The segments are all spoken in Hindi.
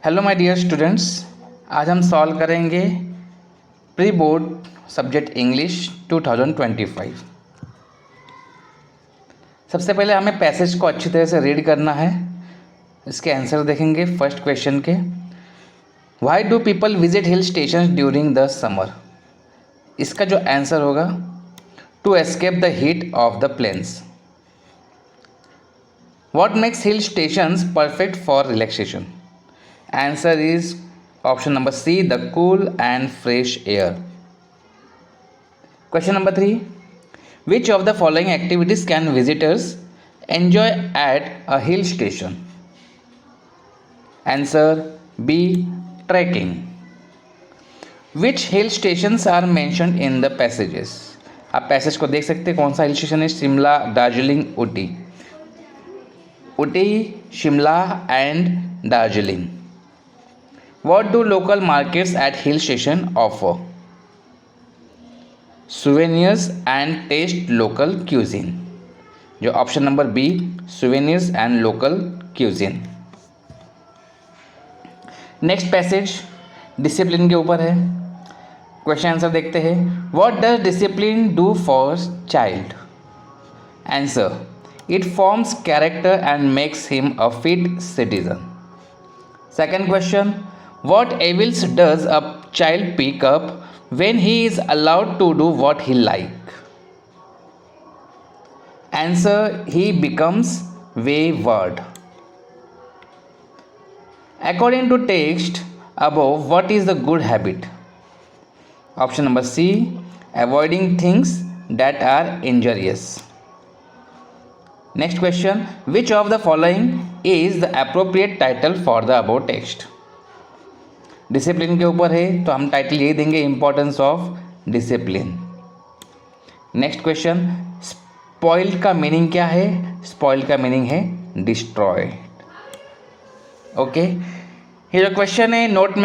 हेलो माय डियर स्टूडेंट्स, आज हम सॉल्व करेंगे प्री बोर्ड सब्जेक्ट इंग्लिश 2025। सबसे पहले हमें पैसेज को अच्छी तरह से रीड करना है। इसके आंसर देखेंगे फर्स्ट क्वेश्चन के। Why do people visit hill station during the summer? इसका जो आंसर होगा to escape the heat of the plains. What makes hill stations perfect for relaxation? Answer is option number C, the cool and fresh air. Question number 3. Which of the following activities can visitors enjoy at a hill station? Answer B, trekking. Which hill stations are mentioned in the passages? आप पैसेज को देख सकते हैं। कौन सा हिल स्टेशन है? Shimla, Darjeeling, Ooty. Ooty, Shimla and Darjeeling. What do local markets at hill station offer? Souvenirs and taste local cuisine. जो option number B, souvenirs and local cuisine। Next passage discipline के ऊपर है। क्वेश्चन आंसर देखते हैं। What does discipline do for child? Answer: It forms character and makes him a fit citizen. Second question. What evils does a child pick up when he is allowed to do what he like? Answer: He becomes wayward. According to text above, what is the good habit? Option number C, avoiding things that are injurious. Next question. Which of the following is the appropriate title for the above text? Discipline के ऊपर है तो हम टाइटल यही देंगे, importance of discipline. Next question. Spoiled का मीनिंग क्या है? स्पॉइल्ड का मीनिंग है डिस्ट्रॉय। ओके, ये जो क्वेश्चन है नोट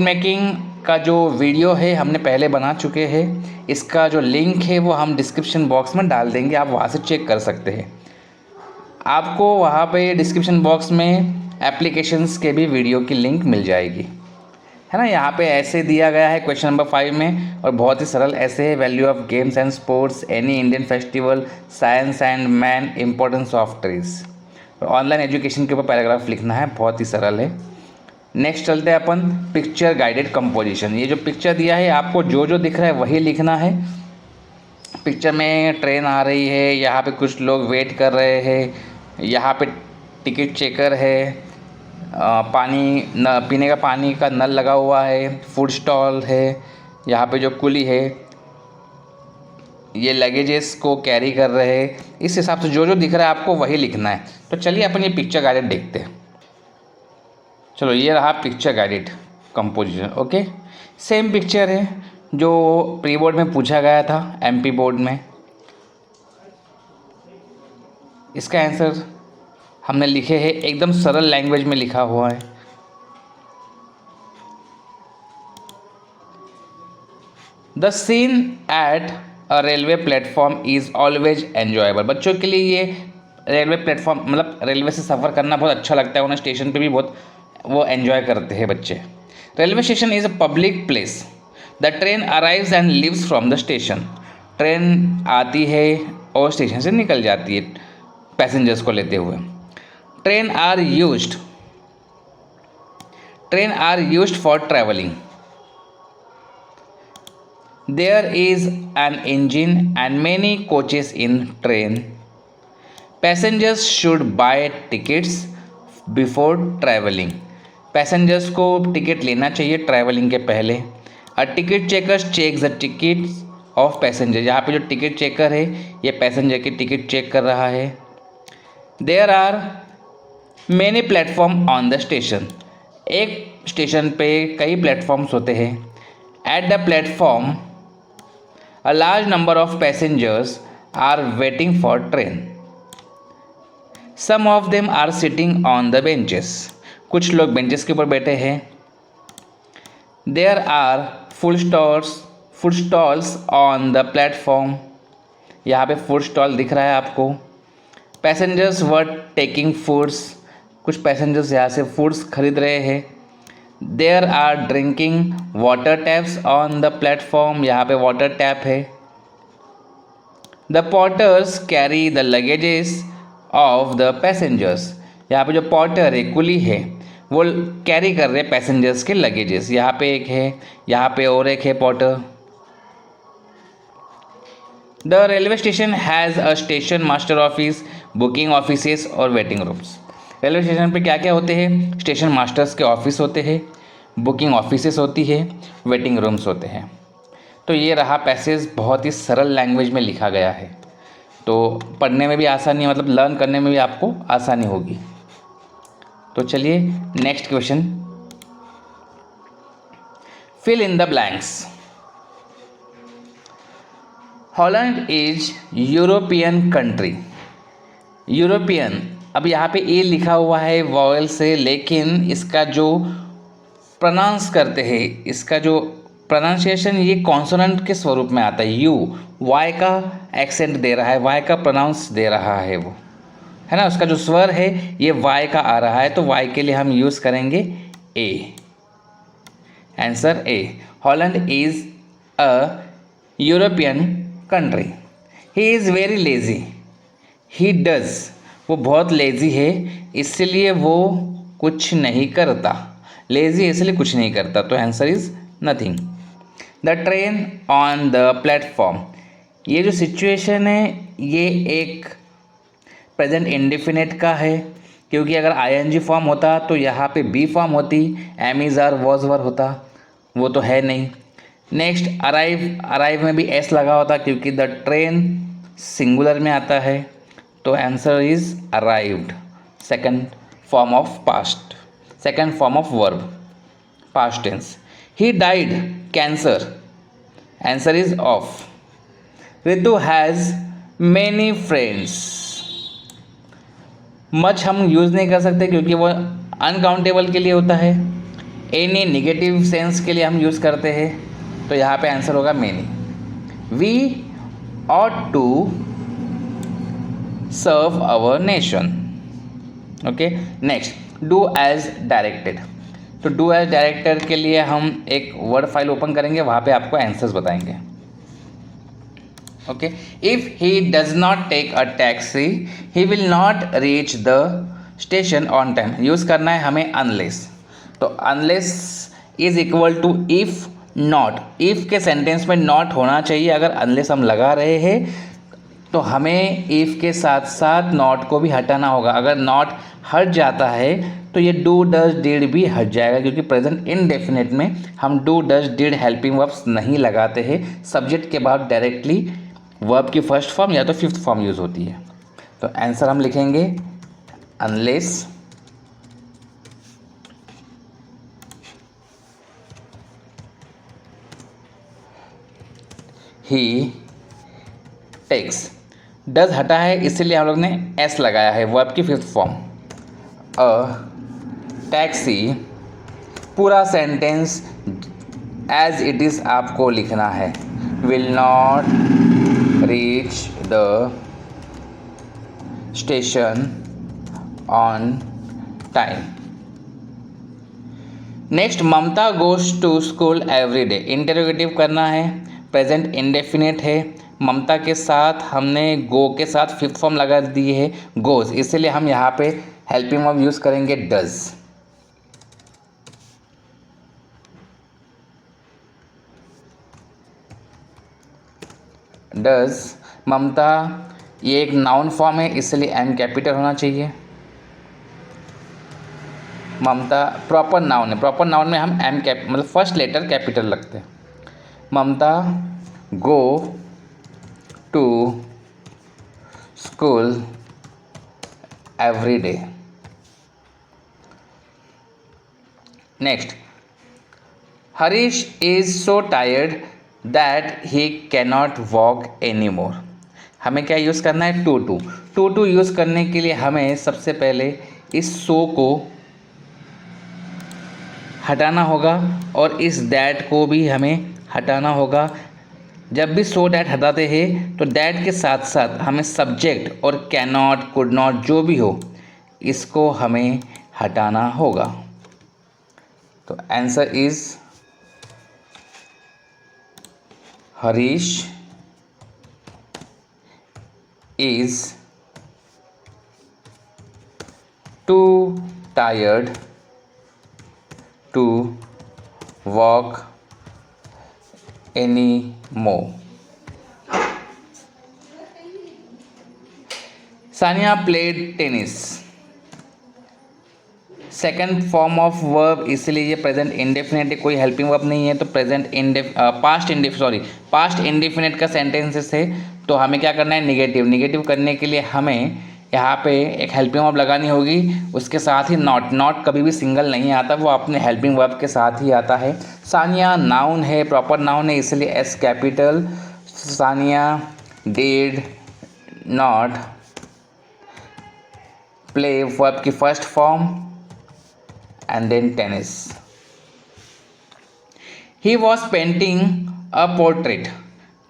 मेकिंग का जो वीडियो है हमने पहले बना चुके हैं। इसका जो लिंक है वो हम डिस्क्रिप्शन बॉक्स में डाल देंगे, आप वहाँ से चेक कर सकते हैं। आपको वहाँ पे डिस्क्रिप्शन बॉक्स में एप्लीकेशंस के भी वीडियो की लिंक मिल जाएगी, है ना। यहाँ पे ऐसे दिया गया है क्वेश्चन नंबर 5 में, और बहुत ही सरल ऐसे है। Value of games and sports, any Indian festival, science and man, importance of trees. Online education के ऊपर पैराग्राफ लिखना है, बहुत ही सरल है। नेक्स्ट चलते हैं अपन पिक्चर गाइडेड कंपोजिशन। ये जो पिक्चर दिया है आपको जो जो दिख रहा है वही लिखना है। पिक्चर में ट्रेन आ रही है, यहाँ पे कुछ लोग वेट कर रहे हैं, यहाँ पे टिकट चेकर है, पानी पीने का पानी का नल लगा हुआ है, फूड स्टॉल है, यहाँ पे जो कुली है ये लगेजेस को कैरी कर रहे हैं। इस हिसाब से जो जो दिख रहा है आपको वही लिखना है। तो चलिए अपन ये पिक्चर गाइडेड देखते हैं। चलो, ये रहा picture guided composition. Okay, same picture है जो प्री बोर्ड में पूछा गया था, एमपी बोर्ड में। इसका आंसर हमने लिखे हैं, एकदम सरल लैंग्वेज में लिखा हुआ है। The scene at a railway platform is always enjoyable. बच्चों के लिए ये रेलवे प्लेटफॉर्म मतलब रेलवे से सफ़र करना बहुत अच्छा लगता है उन्हें। स्टेशन पे भी बहुत वो एन्जॉय करते हैं बच्चे। Railway station is a public place. The train arrives and leaves from the station. Train आती है और स्टेशन से निकल जाती है पैसेंजर्स को लेते हुए। Train are used for traveling. There is an engine and many coaches in train. Passengers should buy tickets before traveling. Passengers को टिकट लेना चाहिए ट्रैवलिंग के पहले। A ticket checker checks the tickets of passenger. यहाँ पे जो टिकट चेकर है ये पैसेंजर की टिकट चेक कर रहा है। There are many platform on the station. एक स्टेशन पे कई प्लेटफॉर्म्स होते हैं। At the platform a large number of passengers are waiting for train. Some of them are sitting on the benches. कुछ लोग बेंचेस के ऊपर बैठे हैं। There are food stalls on the platform. यहाँ पे फूड स्टॉल दिख रहा है आपको। Passengers were taking foods. कुछ पैसेंजर्स यहाँ से फूड्स खरीद रहे हैं। There are drinking water taps on the platform, यहाँ पे वाटर टैप है। The porters carry the luggages of the passengers, यहाँ पे जो पॉटर है, कुली है, वो कैरी कर रहे हैं पैसेंजर्स के लगेजेस। यहाँ पे एक है, यहाँ पे और एक है Potter. The railway station has a station master office, booking offices और वेटिंग रूम्स। रेलवे स्टेशन पे क्या क्या होते हैं? स्टेशन मास्टर्स के ऑफिस होते हैं, बुकिंग ऑफिसेस होती है, वेटिंग रूम्स होते हैं। तो ये रहा पैसेज, बहुत ही सरल लैंग्वेज में लिखा गया है, तो पढ़ने में भी आसानी, मतलब लर्न करने में भी आपको आसानी होगी। तो चलिए next question, fill in the blanks. Holland is European country. European, अब यहाँ पे ए लिखा हुआ है वॉवेल से, लेकिन इसका जो प्रोनाउंस करते हैं, इसका जो प्रोनाउंसिएशन ये कॉन्सोनेंट के स्वरूप में आता है। यू वाई का एक्सेंट दे रहा है, वाई का प्रोनाउंस दे रहा है वो, है ना, उसका जो स्वर है ये वाई का आ रहा है, तो वाई के लिए हम यूज़ करेंगे A. Answer A. Holland is a European country. He is very lazy. He does, वो बहुत लेजी है, इसलिए वो कुछ नहीं करता। लेजी है इसलिए कुछ नहीं करता, तो answer is nothing. The train on the platform, ये जो सिचुएशन है ये एक प्रेजेंट इंडेफिनिट का है, क्योंकि अगर आईएनजी फॉर्म होता तो यहाँ पे बी फॉर्म होती, am is are was were होता, वो तो है नहीं। नेक्स्ट अराइव, अराइव में भी एस लगा होता क्योंकि द ट्रेन सिंगुलर में आता है, तो answer is arrived, second form of past, second form of verb, past tense. He died, cancer, answer is of. Ritu has many friends. Much हम यूज़ नहीं कर सकते क्योंकि वो अनकाउंटेबल के लिए होता है। एनी निगेटिव सेंस के लिए हम यूज़ करते हैं, तो यहाँ पे आंसर होगा many. We ought to serve our nation. Okay, next do as directed. तो डू एज डायरेक्टेड के लिए हम एक वर्ड फाइल ओपन करेंगे, वहाँ पे आपको आंसर्स बताएंगे। Okay, if he does not take a taxi he will not reach the station on time. Use करना है हमें अनलेस, तो unless is equal to if not. If के सेंटेंस में नॉट होना चाहिए, अगर अनलेस हम लगा रहे हैं तो हमें इफ़ के साथ साथ नॉट को भी हटाना होगा। अगर नॉट हट जाता है तो ये डू डज डिड भी हट जाएगा, क्योंकि प्रेजेंट इनडेफिनेट में हम do does did helping verbs नहीं लगाते हैं। सब्जेक्ट के बाद डायरेक्टली वर्ब की फर्स्ट फॉर्म या तो फिफ्थ फॉर्म यूज़ होती है। तो आंसर हम लिखेंगे अनलेस ही टेक्स। डज हटा है इसलिए हम लोग ने एस लगाया है, वर्ब की फिफ्थ फॉर्म। अ टैक्सी, पूरा सेंटेंस एज इट इज़ आपको लिखना है। Will not reach the station on time. Next, Mamta goes to school every day. Interrogative करना है, प्रेजेंट इंडेफिनिट है, ममता के साथ हमने गो के साथ फिफ्थ फॉर्म लगा दी है गोज, इसलिए हम यहाँ पे हेल्पिंग वर्ब यूज़ करेंगे डज। डज, ममता ये एक नाउन फॉर्म है इसलिए एम कैपिटल होना चाहिए। ममता प्रॉपर नाउन है, प्रॉपर नाउन में हम एम कैप मतलब फर्स्ट लेटर कैपिटल लगते हैं। Mamata go to school every day. Next, Harish is so tired that he cannot walk any more. हमें क्या यूज़ करना है? टू यूज़ करने के लिए हमें सबसे पहले इस सो को हटाना होगा और इस दैट को भी हमें हटाना होगा। जब भी सो डैट हटाते हैं तो डैट के साथ साथ हमें सब्जेक्ट और कैनॉट, कुड नॉट जो भी हो, इसको हमें हटाना होगा। तो answer is Harish is too tired to walk any more. Sania played tennis. Second form of verb, इसलिए ये प्रेजेंट इंडेफिनिट, कोई हेल्पिंग वर्ब नहीं है, तो पास्ट इंडेफिनिट का सेंटेंसेस है। तो हमें क्या करना है, निगेटिव करने के लिए हमें यहाँ पे एक हेल्पिंग वर्ब लगानी होगी, उसके साथ ही नॉट कभी भी सिंगल नहीं आता, वो अपने हेल्पिंग वर्ब के साथ ही आता है। सानिया नाउन है, प्रॉपर नाउन है, इसलिए S capital. Sania did not play, verb की first form, and then tennis. He was painting a portrait,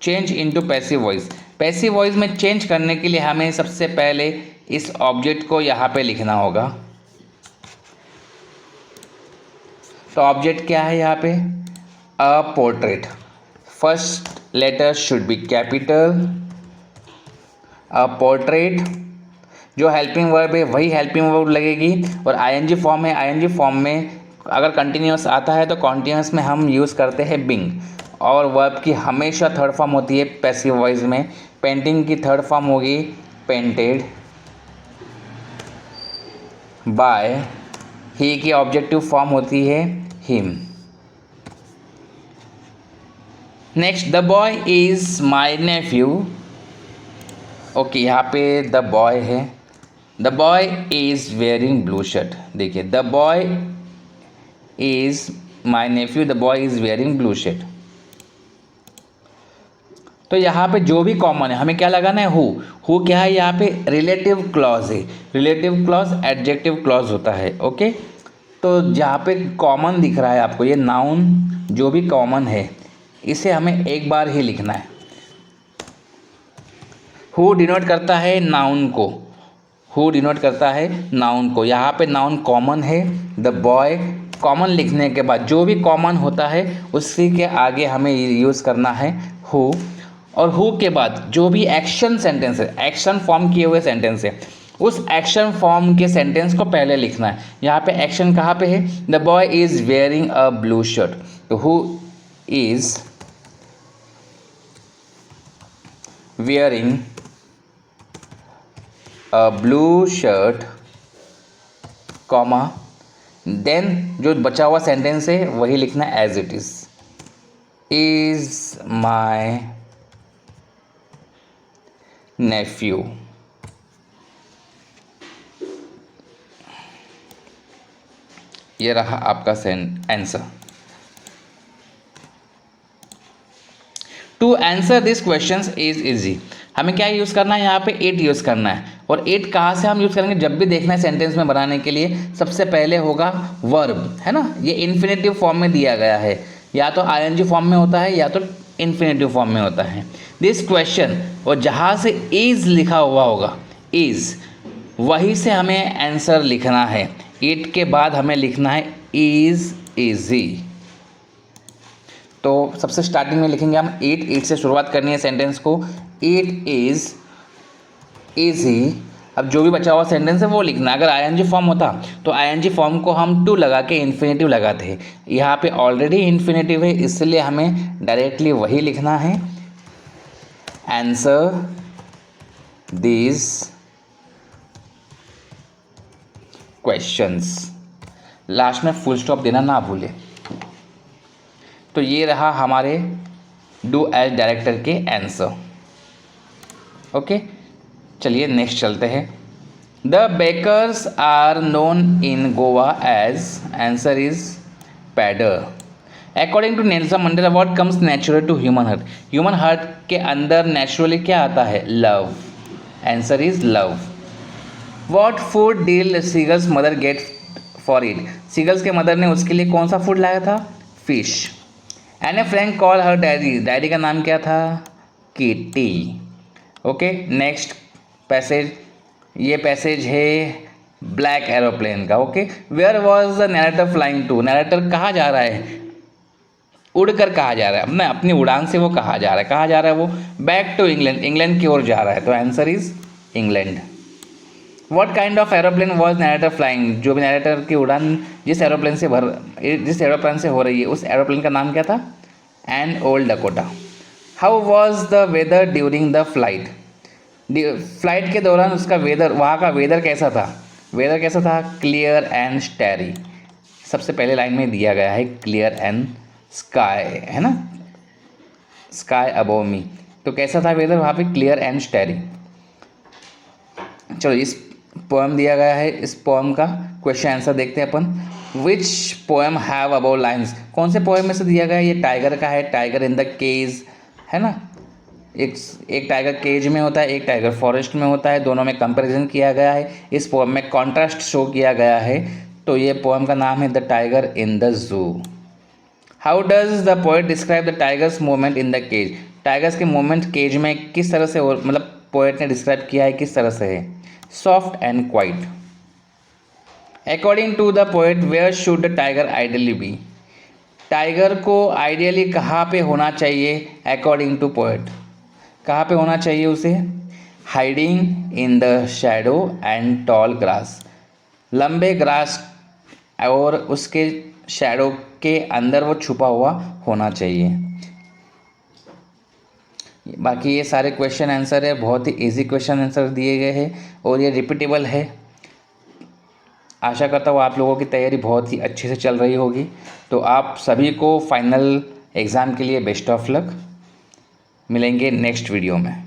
change into passive voice. Passive voice में चेंज करने के लिए हमें सबसे पहले इस ऑब्जेक्ट को यहाँ पे लिखना होगा। तो ऑब्जेक्ट क्या है यहाँ पे, a portrait, first letter should be capital. A portrait, जो हेल्पिंग वर्ब है वही हेल्पिंग वर्ब लगेगी, और आईएनजी फॉर्म है, आईएनजी फॉर्म में अगर कंटिन्यूस आता है तो कंटिन्यूस में हम यूज़ करते हैं बिंग, और वर्ब की हमेशा थर्ड फॉर्म होती है पैसिव वॉइस में। पेंटिंग की थर्ड फॉर्म होगी पेंटेड, बाय, ही की ऑब्जेक्टिव फॉर्म होती है him. Next, the boy is my nephew. Okay, यहाँ पे द बॉय है, the boy is wearing blue shirt. देखिए, the boy is my nephew, the boy is wearing blue shirt. तो यहाँ पे जो भी कॉमन है हमें क्या लगाना है, हु क्या है, यहाँ पे रिलेटिव क्लॉज है, रिलेटिव क्लॉज एडजेक्टिव क्लॉज होता है। ओके, तो जहाँ पे कॉमन दिख रहा है आपको, ये नाउन जो भी कॉमन है इसे हमें एक बार ही लिखना है। हु डिनोट करता है नाउन को, हु डिनोट करता है नाउन को, यहाँ पे नाउन कॉमन है, द बॉय कॉमन लिखने के बाद जो भी कॉमन होता है उसी के आगे हमें यूज़ करना है हु, और हु के बाद जो भी एक्शन सेंटेंस है, एक्शन फॉर्म किए हुए सेंटेंस है, उस एक्शन फॉर्म के सेंटेंस को पहले लिखना है। यहाँ पे एक्शन कहाँ पे है, the boy is wearing a blue shirt, तो who is wearing a blue shirt, comma, then जो बचा हुआ सेंटेंस है वही लिखना है as it is my nephew. ये रहा आपका answer. To answer this question is easy, हमें क्या यूज़ करना है, यहाँ पे इट यूज़ करना है। और इट कहाँ से हम यूज़ करेंगे, जब भी देखना है सेंटेंस में बनाने के लिए सबसे पहले होगा वर्ब, है ना। ये इन्फिनेटिव फॉर्म में दिया गया है, या तो आईएनजी फॉर्म में होता है या तो इन्फिनेटिव फॉर्म में होता है। दिस क्वेश्चन, और जहाँ से इज़ लिखा हुआ होगा, इज़, वहीं से हमें आंसर लिखना है। इट के बाद हमें लिखना है इज़ इजी। तो सबसे स्टार्टिंग में लिखेंगे हम इट से शुरुआत करनी है सेंटेंस को, इट इज़ इजी। अब जो भी बचा हुआ सेंटेंस है वो लिखना। अगर आईएनजी फॉर्म होता तो आईएनजी फॉर्म को हम टू लगा के इन्फिनेटिव लगाते हैं, यहाँ पे ऑलरेडी इन्फिनेटिव है इसलिए हमें डायरेक्टली वही लिखना है। आंसर दिस क्वेश्चंस, लास्ट में फुल स्टॉप देना ना भूले। तो ये रहा हमारे डू एज डायरेक्टर के आंसर। ओके, चलिए नेक्स्ट चलते हैं। The bakers are known in Goa as, answer is pader. According to Nelson Mandela, what comes natural to human heart, human heart के अंदर नेचुरली क्या आता है, love, answer is love. What food did seagulls mother get for it, seagulls के मदर ने उसके लिए कौन सा फूड लाया था, फिश। एन ए Frank call her diary, diary का नाम क्या था, किटी। ओके, नेक्स्ट पैसेज, ये पैसेज है ब्लैक एरोप्लेन का। Okay, where was the narrator flying to, narrator कहाँ जा रहा है, उड़कर कहाँ जा रहा है, अपने अपनी उड़ान से वो कहाँ जा रहा है, कहाँ जा रहा है वो, बैक टू इंग्लैंड, इंग्लैंड की ओर जा रहा है, तो answer is England. What kind of aeroplane was narrator flying, जो भी नैरेटर की उड़ान जिस एरोप्लेन से हो रही है उस एरोप्लेन का नाम क्या था, an old Dakota. How was the weather during the flight, flight के दौरान उसका वेदर, वहाँ का वेदर कैसा था, वेदर कैसा था, क्लियर एंड स्टैरी, सबसे पहले लाइन में दिया गया है क्लियर एंड स्काई, है ना, स्काई अबोव मी, तो कैसा था वेदर वहाँ पे, क्लियर एंड स्टैरी। चलो इस पोएम दिया गया है, इस पोएम का क्वेश्चन आंसर देखते हैं अपन। Which poem have about lines, कौन से पोएम में से दिया गया है, ये टाइगर का है, टाइगर इन द केज, है ना, एक टाइगर केज में होता है, एक टाइगर फॉरेस्ट में होता है, दोनों में कंपैरिजन किया गया है, इस पोएम में कॉन्ट्रास्ट शो किया गया है, तो ये पोएम का नाम है the tiger in the zoo. How does the poet describe the tiger's movement in the cage, tiger's के मूवमेंट केज में किस तरह से, मतलब पोएट ने डिस्क्राइब किया है किस तरह से है, soft and quiet. According to the poet where should the tiger ideally be, tiger को आइडियली कहाँ पे होना चाहिए, अकॉर्डिंग टू पोएट कहाँ पे होना चाहिए उसे, hiding in the shadow and tall grass, लंबे ग्रास और उसके शैडो के अंदर वो छुपा हुआ होना चाहिए। बाकी ये सारे क्वेश्चन आंसर है, बहुत ही इजी क्वेश्चन आंसर दिए गए हैं और ये रिपीटेबल है। आशा करता हूँ आप लोगों की तैयारी बहुत ही अच्छे से चल रही होगी। तो आप सभी को फाइनल एग्ज़ाम के लिए बेस्ट ऑफ लक, मिलेंगे नेक्स्ट वीडियो में।